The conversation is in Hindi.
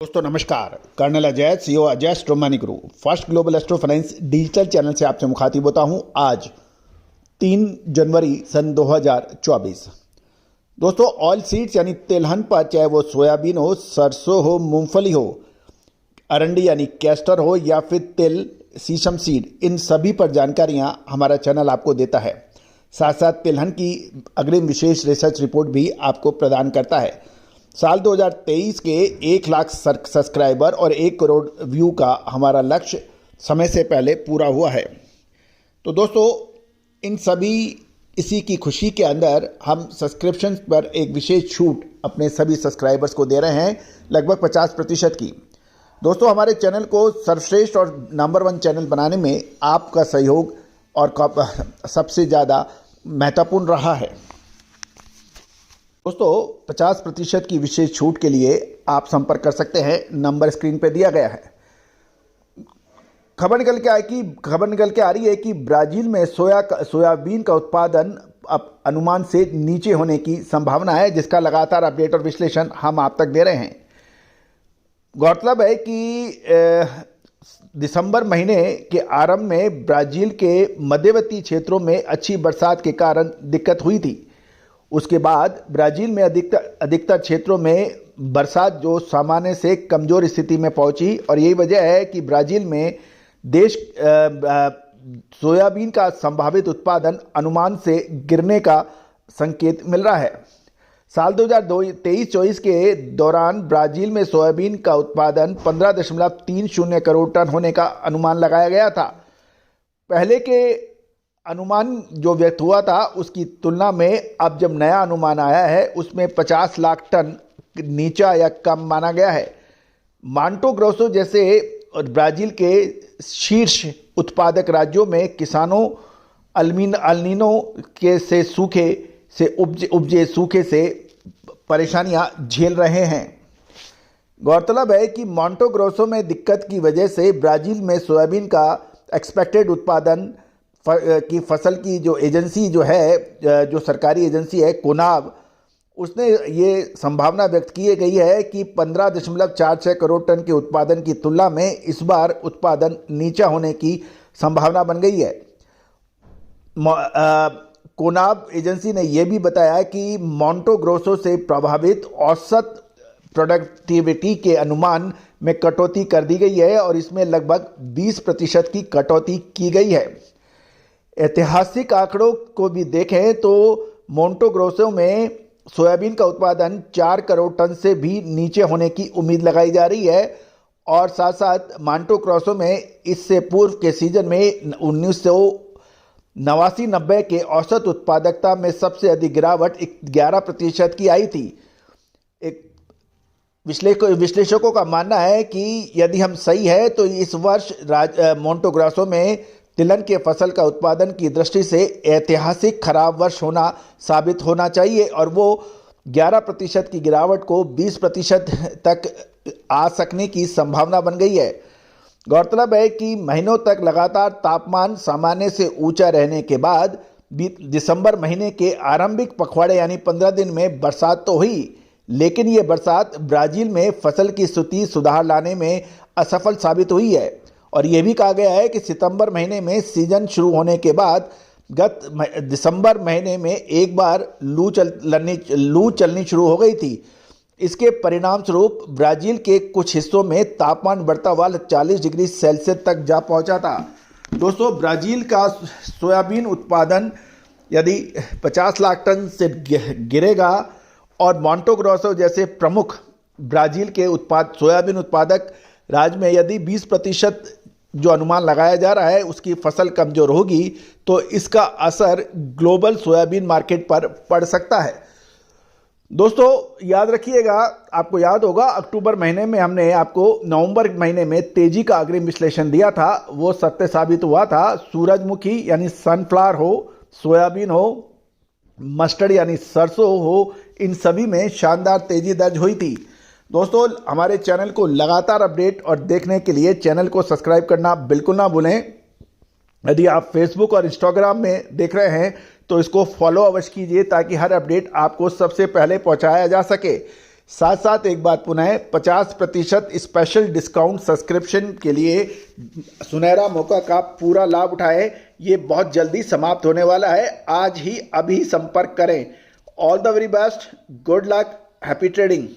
दोस्तों नमस्कार। कर्नल अजय, सीईओ अजय एस्ट्रोमनी गुरु, first global astro finance digital channel से आपसे मुखातिब होता हूं। आज 3 जनवरी सन 2024। दोस्तों ऑयल सीड्स यानी तिलहन पर, चाहे वो सोयाबीन हो, सरसों हो, मूंगफली हो, अरंडी यानी कैस्टर हो या फिर तिल, सीसम सीड, इन सभी पर जानकारियां हमारा चैनल आपको देता है। साथ साथ तिलहन की अग्रिम विशेष रिसर्च रिपोर्ट भी आपको प्रदान करता है। साल 2023 के 1 लाख सब्सक्राइबर और 1 करोड़ व्यू का हमारा लक्ष्य समय से पहले पूरा हुआ है। तो दोस्तों इसी की खुशी के अंदर हम सब्सक्रिप्शन पर एक विशेष छूट अपने सभी सब्सक्राइबर्स को दे रहे हैं, लगभग 50% की। दोस्तों हमारे चैनल को सर्वश्रेष्ठ और नंबर 1 चैनल बनाने में आपका सहयोग और सबसे ज़्यादा महत्वपूर्ण रहा है। दोस्तों 50% की विशेष छूट के लिए आप संपर्क कर सकते हैं, नंबर स्क्रीन पे दिया गया है। खबर निकल के आ रही है कि ब्राजील में सोयाबीन का उत्पादन अब अनुमान से नीचे होने की संभावना है, जिसका लगातार अपडेट और विश्लेषण हम आप तक दे रहे हैं। गौरतलब है कि दिसंबर महीने के आरंभ में ब्राजील के मध्यवर्ती क्षेत्रों में अच्छी बरसात के कारण दिक्कत हुई थी। उसके बाद ब्राजील में अधिकतर क्षेत्रों में बरसात जो सामान्य से कमज़ोर स्थिति में पहुंची, और यही वजह है कि ब्राजील में सोयाबीन का संभावित उत्पादन अनुमान से गिरने का संकेत मिल रहा है। साल 2023-24 के दौरान ब्राजील में सोयाबीन का उत्पादन 15.30 करोड़ टन होने का अनुमान लगाया गया था। पहले के अनुमान जो व्यक्त हुआ था उसकी तुलना में अब जब नया अनुमान आया है उसमें 50 लाख टन नीचा या कम माना गया है। मांटो ग्रोसो जैसे ब्राजील के शीर्ष उत्पादक राज्यों में किसानों अल्नीनो के उपजे सूखे से परेशानियां झेल रहे हैं। गौरतलब है कि मांटो ग्रोसो में दिक्कत की वजह से ब्राजील में सोयाबीन का एक्सपेक्टेड उत्पादन की फसल की जो एजेंसी जो सरकारी एजेंसी है कोनाब, उसने ये संभावना व्यक्त की गई है कि 15.46 करोड़ टन के उत्पादन की तुलना में इस बार उत्पादन नीचा होने की संभावना बन गई है। कोनाब एजेंसी ने यह भी बताया कि मांटो ग्रोसो से प्रभावित औसत प्रोडक्टिविटी के अनुमान में कटौती कर दी गई है और इसमें लगभग 20% की कटौती की गई है। ऐतिहासिक आंकड़ों को भी देखें तो मांटो ग्रोसो में सोयाबीन का उत्पादन 4 करोड़ टन से भी नीचे होने की उम्मीद लगाई जा रही है, और साथ साथ मांटो ग्रोसो में इससे पूर्व के सीजन में 1989-90 के औसत उत्पादकता में सबसे अधिक गिरावट 11% की आई थी। एक विश्लेषकों का मानना है कि यदि हम सही है तो इस वर्ष मांटो ग्रोसो में तिलहन के फसल का उत्पादन की दृष्टि से ऐतिहासिक खराब वर्ष साबित होना चाहिए, और वो 11% की गिरावट को 20% तक आ सकने की संभावना बन गई है। गौरतलब है कि महीनों तक लगातार तापमान सामान्य से ऊंचा रहने के बाद दिसंबर महीने के आरंभिक पखवाड़े यानी 15 दिन में बरसात तो हुई, लेकिन ये बरसात ब्राजील में फसल की स्थिति सुधार लाने में असफल साबित हुई है। और यह भी कहा गया है कि सितंबर महीने में सीजन शुरू होने के बाद गत दिसंबर महीने में एक बार लू चलनी शुरू हो गई थी। इसके परिणाम स्वरूप ब्राजील के कुछ हिस्सों में तापमान बढ़ता हुआ 40 डिग्री सेल्सियस तक जा पहुंचा था। दोस्तों ब्राजील का सोयाबीन उत्पादन यदि 50 लाख टन से गिरेगा और मांटो ग्रोसो जैसे प्रमुख ब्राजील के सोयाबीन उत्पादक राज्य में यदि 20% जो अनुमान लगाया जा रहा है उसकी फसल कमजोर होगी, तो इसका असर ग्लोबल सोयाबीन मार्केट पर पड़ सकता है। दोस्तों याद रखिएगा, आपको याद होगा अक्टूबर महीने में हमने आपको नवंबर महीने में तेजी का अग्रिम विश्लेषण दिया था, वो सत्य साबित हुआ था। सूरजमुखी यानी सनफ्लावर हो, सोयाबीन हो, मस्टर्ड यानी सरसों हो, इन सभी में शानदार तेजी दर्ज हुई थी। दोस्तों हमारे चैनल को लगातार अपडेट और देखने के लिए चैनल को सब्सक्राइब करना बिल्कुल ना भूलें। यदि आप फेसबुक और इंस्टाग्राम में देख रहे हैं तो इसको फॉलो अवश्य कीजिए ताकि हर अपडेट आपको सबसे पहले पहुंचाया जा सके। साथ साथ एक बात पुनः, 50% स्पेशल डिस्काउंट सब्सक्रिप्शन के लिए सुनहरा मौका का पूरा लाभ उठाएं। ये बहुत जल्दी समाप्त होने वाला है। आज ही अभी संपर्क करें। All the very best, good luck, happy trading.